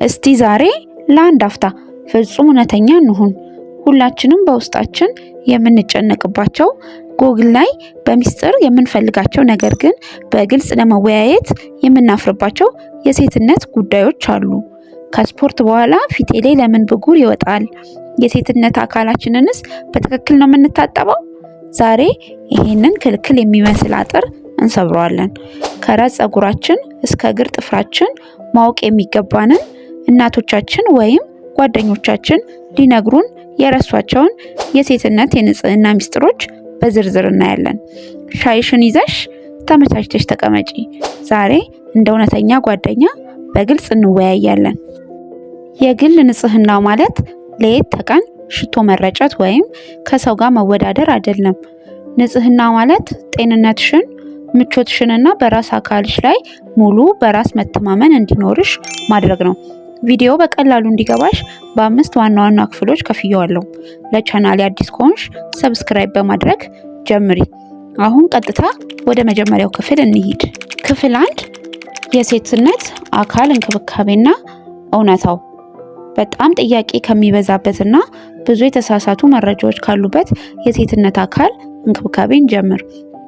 እስቲ ዛሬ ለአንድ አፍታ ፍጹም እውነተኛ እንሁን። ሁላችንም በውስጣችን የምንጨነቅባቸው፣ ጎግል ላይ በሚስጥር የምንፈልጋቸው ነገር ግን በግልጽ ለመወያየት የምናፍርባቸው የሴትነት ጉዳዮች አሉ። ከስፖርት በኋላ ፊቴ ላይ ለምን ብጉር ይወጣል? የሴትነት አካላችንንስ በትክክል ነው የምንታጠበው? ዛሬ ይሄንን ክልክል የሚመስል አጥር እንሰብረዋለን። ከራስ ፀጉራችን እስከ እግር ጥፍራችን ማወቅ የሚገባንን እናቶቻችን ወይም ጓደኞቻችን ሊነግሩን የረሷቸውን የሴትነት የንጽህና ሚስጥሮች በዝርዝር እናያለን። ሻይሽን ይዘሽ ተመቻችተሽ ተቀመጪ። ዛሬ እንደ እውነተኛ ጓደኛ በግልጽ እንወያያለን። የግል ንጽህና ማለት ለየት ተቀን ሽቶ መረጨት ወይም ከሰው ጋር መወዳደር አይደለም። ንጽህና ማለት ጤንነትሽን፣ ምቾትሽንና በራስ አካልሽ ላይ ሙሉ በራስ መተማመን እንዲኖርሽ ማድረግ ነው። ቪዲዮ በቀላሉ እንዲገባሽ በ5 ዋና ዋና ክፍሎች ከፍየዋለሁ። ለቻናሌ አዲስ ከሆንሽ ሰብስክራይብ በማድረግ ጀምሪ። አሁን ቀጥታ ወደ መጀመሪያው ክፍል እንሂድ። ክፍል 1 የሴትነት አካል እንክብካቤና እውነታው። በጣም ጥያቄ ከሚበዛበትና ብዙ የተሳሳቱ መረጃዎች ካሉበት የሴትነት አካል እንክብካቤን ጀምር።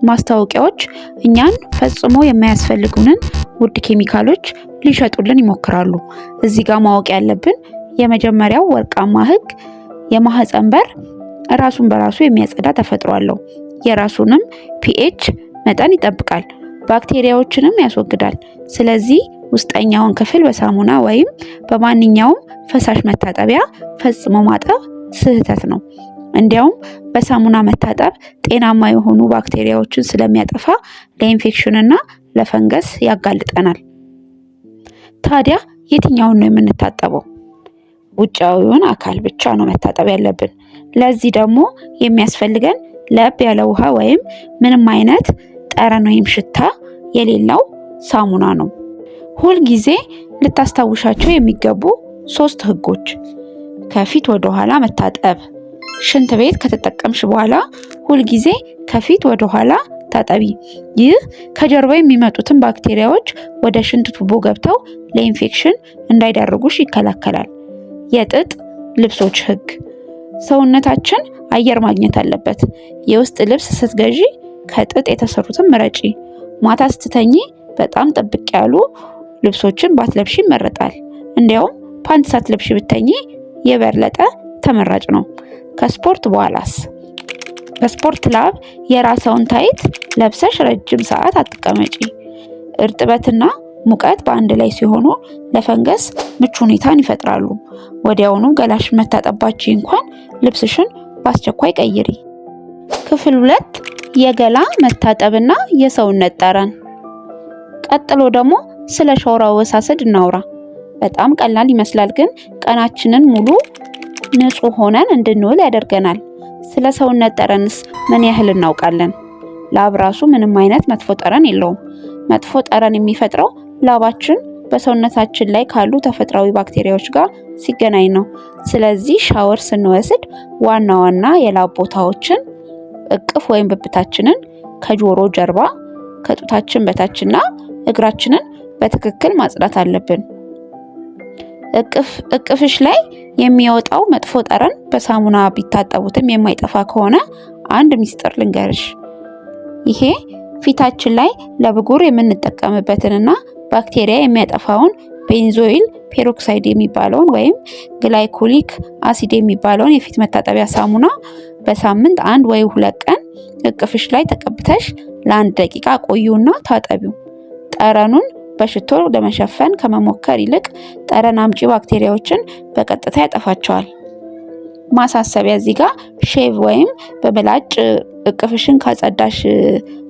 ማስታወቂያዎች እኛን ፈጽሞ የማያስፈልጉንን ውድ ኬሚካሎች ሊሸጡልን ይሞክራሉ። እዚህ ጋር ማወቅ ያለብን የመጀመሪያው ወርቃማ ህግ፣ የማህፀን በር ራሱን በራሱ የሚያጸዳ ተፈጥሮ አለው። የራሱንም ፒኤች መጠን ይጠብቃል፣ ባክቴሪያዎችንም ያስወግዳል። ስለዚህ ውስጠኛውን ክፍል በሳሙና ወይም በማንኛውም ፈሳሽ መታጠቢያ ፈጽሞ ማጠብ ስህተት ነው። እንዲያውም በሳሙና መታጠብ ጤናማ የሆኑ ባክቴሪያዎችን ስለሚያጠፋ ለኢንፌክሽንና ለፈንገስ ያጋልጠናል። ታዲያ የትኛውን ነው የምንታጠበው? ውጫዊውን አካል ብቻ ነው መታጠብ ያለብን። ለዚህ ደግሞ የሚያስፈልገን ለብ ያለ ውሃ ወይም ምንም አይነት ጠረን ወይም ሽታ የሌለው ሳሙና ነው። ሁል ጊዜ ልታስታውሻቸው የሚገቡ 3 ህጎች። ከፊት ወደ ኋላ መታጠብ። ሽንት ቤት ከተጠቀምሽ በኋላ ሁል ጊዜ ከፊት ወደ ኋላ ታጠቢ። ይህ ከጀርባ የሚመጡትን ባክቴሪያዎች ወደ ሽንት ቱቦ ገብተው ለኢንፌክሽን እንዳይዳርጉሽ ይከላከላል። የጥጥ ልብሶች ህግ። ሰውነታችን አየር ማግኘት አለበት። የውስጥ ልብስ ስትገዢ ከጥጥ የተሰሩትን ምረጪ። ማታ ስትተኚ በጣም ጥብቅ ያሉ ልብሶችን ባትለብሺ ይመረጣል። እንዲያውም ፓንት ሳትለብሺ ብተኚ የበለጠ ተመራጭ ነው። ከስፖርት በኋላስ? በስፖርት ላብ የራስዎን ታይት ለብሰሽ ረጅም ሰዓት አትቀመጪ። እርጥበትና ሙቀት በአንድ ላይ ሲሆኑ ለፈንገስ ምቹ ሁኔታን ይፈጥራሉ። ወዲያውኑ ገላሽን መታጠባች እንኳን ልብስሽን በአስቸኳይ ቀይሪ። ክፍል 2 የገላ መታጠብና የሰውነት ጠረን። ቀጥሎ ደግሞ ስለ ሻወር አወሳሰድ እናውራ። በጣም ቀላል ይመስላል፣ ግን ቀናችንን ሙሉ ንጹህ ሆነን እንድንውል ያደርገናል። ስለ ሰውነት ጠረንስ ምን ያህል እናውቃለን? ላብ ራሱ ምንም አይነት መጥፎ ጠረን የለውም። መጥፎ ጠረን የሚፈጥረው ላባችን በሰውነታችን ላይ ካሉ ተፈጥሯዊ ባክቴሪያዎች ጋር ሲገናኝ ነው። ስለዚህ ሻወር ስንወስድ ዋና ዋና የላብ ቦታዎችን እቅፍ ወይም ብብታችንን፣ ከጆሮ ጀርባ፣ ከጡታችን በታችና እግራችንን በትክክል ማጽዳት አለብን። እቅፍሽ ላይ የሚወጣው መጥፎ ጠረን በሳሙና ቢታጠቡትም የማይጠፋ ከሆነ አንድ ሚስጥር ልንገርሽ። ይሄ ፊታችን ላይ ለብጉር የምንጠቀምበትንና ባክቴሪያ የሚያጠፋውን ቤንዞይል ፔሮክሳይድ የሚባለውን ወይም ግላይኮሊክ አሲድ የሚባለውን የፊት መታጠቢያ ሳሙና በሳምንት 1 ወይ 2 ቀን እቅፍሽ ላይ ተቀብተሽ ለ1 ደቂቃ ቆዩና ታጠቢው። ጠረኑን በሽቶ ለመሸፈን ከመሞከር ይልቅ ጠረን አምጪ ባክቴሪያዎችን በቀጥታ ያጠፋቸዋል። ማሳሰቢያ እዚህ ጋር ሼቭ ወይም በምላጭ እቅፍሽን ካጸዳሽ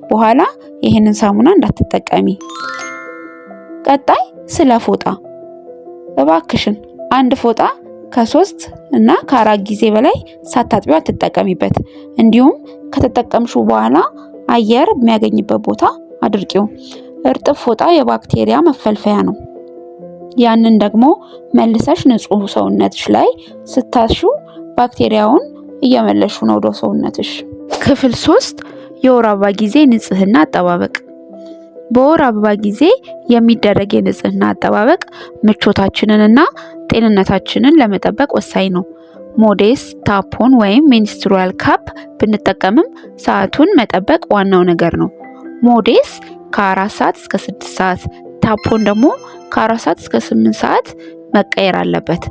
በኋላ ይህንን ሳሙና እንዳትጠቀሚ። ቀጣይ ስለ ፎጣ። እባክሽን አንድ ፎጣ ከ3 እና ከ4 ጊዜ በላይ ሳታጥቢው አትጠቀሚበት። እንዲሁም ከተጠቀምሽው በኋላ አየር የሚያገኝበት ቦታ አድርቂው። እርጥብ ፎጣ የባክቴሪያ መፈልፈያ ነው። ያንን ደግሞ መልሰሽ ንጹህ ሰውነትሽ ላይ ስታሹ ባክቴሪያውን እየመለሹ ነው ወደ ሰውነትሽ። ክፍል 3 የወር አበባ ጊዜ ንጽህና አጠባበቅ። በወር አበባ ጊዜ የሚደረግ የንጽህና አጠባበቅ ምቾታችንንና ጤንነታችንን ለመጠበቅ ወሳኝ ነው። ሞዴስ፣ ታፖን ወይም ሜንስትሩዋል ካፕ ብንጠቀምም ሰዓቱን መጠበቅ ዋናው ነገር ነው። ሞዴስ ከ4 ሰዓት እስከ 6 ሰዓት፣ ታፖን ደግሞ ከ4 ሰዓት እስከ 8 ሰዓት መቀየር አለበት።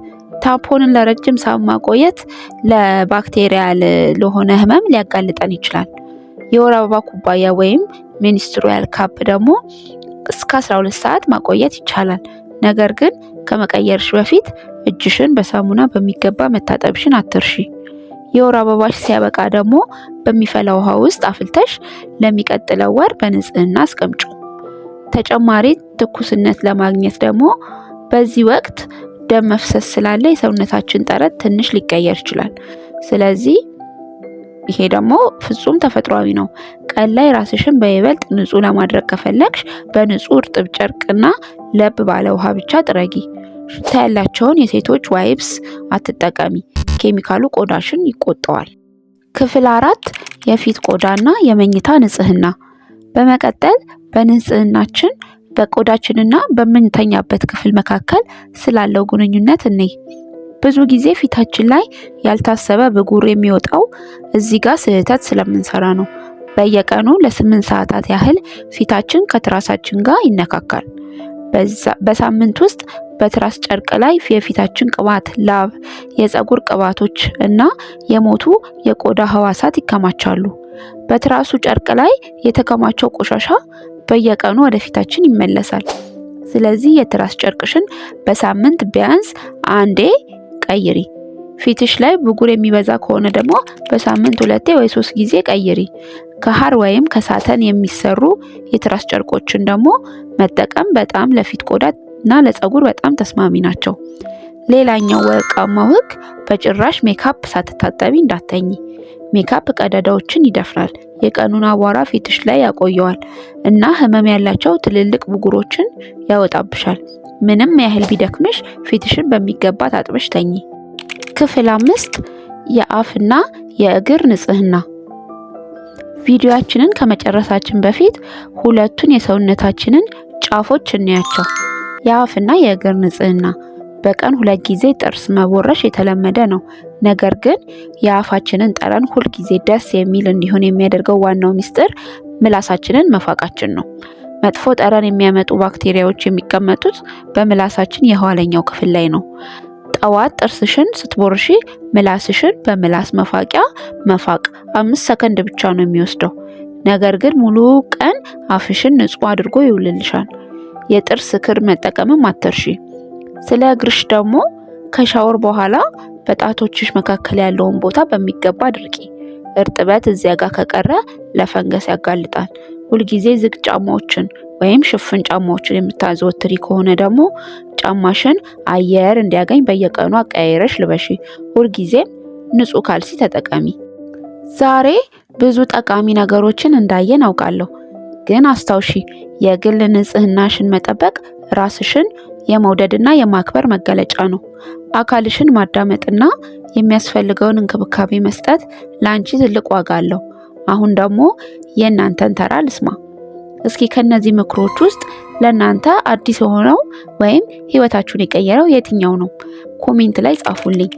ታፖንን ለረጅም ሰዓት ማቆየት ለባክቴሪያል ለሆነ ህመም ሊያጋልጠን ይችላል። የወር አበባ ኩባያ ወይም ሜንስትሩዋል ካፕ ደግሞ እስከ 12 ሰዓት ማቆየት ይቻላል። ነገር ግን ከመቀየርሽ በፊት እጅሽን በሳሙና በሚገባ መታጠብሽን አትርሺ። የወር አበባሽ ሲያበቃ ደግሞ በሚፈላ ውሃ ውስጥ አፍልተሽ ለሚቀጥለው ወር በንጽህና አስቀምጩ። ተጨማሪ ትኩስነት ለማግኘት ደግሞ በዚህ ወቅት ደም መፍሰስ ስላለ የሰውነታችን ጠረት ትንሽ ሊቀየር ይችላል። ስለዚህ ይሄ ደግሞ ፍጹም ተፈጥሯዊ ነው። ቀን ላይ ራስሽን በይበልጥ ንጹህ ለማድረግ ከፈለግሽ በንጹህ እርጥብ ጨርቅና ለብ ባለ ውሃ ብቻ ጥረጊ። ሽታ ያላቸውን የሴቶች ዋይፕስ አትጠቀሚ፣ ኬሚካሉ ቆዳሽን ይቆጠዋል። ክፍል 4 የፊት ቆዳና የመኝታ ንጽህና። በመቀጠል በንጽህናችን በቆዳችንና በምንተኛበት ክፍል መካከል ስላለው ግንኙነት እንይ። ብዙ ጊዜ ፊታችን ላይ ያልታሰበ ብጉር የሚወጣው እዚህ ጋር ስህተት ስለምንሰራ ነው። በየቀኑ ለ8 ሰዓታት ያህል ፊታችን ከትራሳችን ጋር ይነካካል። በሳምንት ውስጥ በትራስ ጨርቅ ላይ የፊታችን ቅባት፣ ላብ፣ የፀጉር ቅባቶች እና የሞቱ የቆዳ ህዋሳት ይከማቻሉ። በትራሱ ጨርቅ ላይ የተከማቸው ቆሻሻ በየቀኑ ወደ ፊታችን ይመለሳል። ስለዚህ የትራስ ጨርቅሽን በሳምንት ቢያንስ አንዴ ቀይሪ። ፊትሽ ላይ ብጉር የሚበዛ ከሆነ ደግሞ በሳምንት 2 ወይ 3 ጊዜ ቀይሪ። ከሐር ወይም ከሳተን የሚሰሩ የትራስ ጨርቆችን ደግሞ መጠቀም በጣም ለፊት ቆዳ እና ለፀጉር በጣም ተስማሚ ናቸው። ሌላኛው ወርቃማው ህግ በጭራሽ ሜካፕ ሳትታጠቢ እንዳትተኚ። ሜካፕ ቀዳዳዎችን ይደፍናል፣ የቀኑን አቧራ ፊትሽ ላይ ያቆየዋል እና ህመም ያላቸው ትልልቅ ብጉሮችን ያወጣብሻል። ምንም ያህል ቢደክምሽ ፊትሽን በሚገባ ታጥበሽ ተኚ። ክፍል 5 የአፍና የእግር ንጽህና። ቪዲዮአችንን ከመጨረሳችን በፊት ሁለቱን የሰውነታችንን ጫፎች እንያቸው። የአፍና የእግር ንጽህና። በቀን 2 ጊዜ ጥርስ መቦረሽ የተለመደ ነው። ነገር ግን የአፋችንን ጠረን ሁል ጊዜ ደስ የሚል እንዲሆን የሚያደርገው ዋናው ሚስጥር ምላሳችንን መፋቃችን ነው። መጥፎ ጠረን የሚያመጡ ባክቴሪያዎች የሚቀመጡት በምላሳችን የኋለኛው ክፍል ላይ ነው። ጠዋት ጥርስሽን ስትቦርሺ ምላስሽን በምላስ መፋቂያ መፋቅ 5 ሰከንድ ብቻ ነው የሚወስደው። ነገር ግን ሙሉ ቀን አፍሽን ንጹህ አድርጎ ይውልልሻል። የጥርስ ክር መጠቀምም አትርሺ። ስለ እግርሽ ደግሞ ከሻወር በኋላ በጣቶችሽ መካከል ያለውን ቦታ በሚገባ አድርቂ። እርጥበት እዚያ ጋር ከቀረ ለፈንገስ ያጋልጣል። ሁልጊዜ ዝግ ጫማዎችን ወይም ሽፍን ጫማዎችን የምታዘወትሪ ከሆነ ደግሞ ጫማሽን አየር እንዲያገኝ በየቀኑ አቀያይረሽ ልበሺ። ሁልጊዜም ንጹህ ካልሲ ተጠቀሚ። ዛሬ ብዙ ጠቃሚ ነገሮችን እንዳየን አውቃለሁ። ግን አስታውሺ፣ የግል ንጽህናሽን መጠበቅ ራስሽን የመውደድና የማክበር መገለጫ ነው። አካልሽን ማዳመጥና የሚያስፈልገውን እንክብካቤ መስጠት ለአንቺ ትልቅ ዋጋ አለው። አሁን ደግሞ የእናንተን ተራ ልስማ። እስኪ ከነዚህ ምክሮች ውስጥ ለእናንተ አዲስ የሆነው ወይም ህይወታችሁን የቀየረው የትኛው ነው? ኮሜንት ላይ ጻፉልኝ።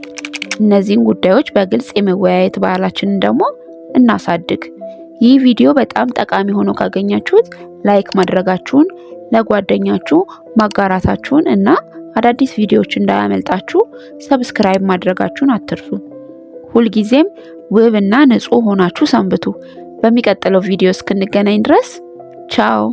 እነዚህን ጉዳዮች በግልጽ የመወያየት ባህላችንን ደግሞ እናሳድግ። ይህ ቪዲዮ በጣም ጠቃሚ ሆኖ ካገኛችሁት ላይክ ማድረጋችሁን፣ ለጓደኛችሁ ማጋራታችሁን እና አዳዲስ ቪዲዮዎች እንዳያመልጣችሁ ሰብስክራይብ ማድረጋችሁን አትርሱ። ሁልጊዜም ውብ እና ንጹህ ሆናችሁ ሰንብቱ። በሚቀጥለው ቪዲዮ እስክንገናኝ ድረስ ቻው።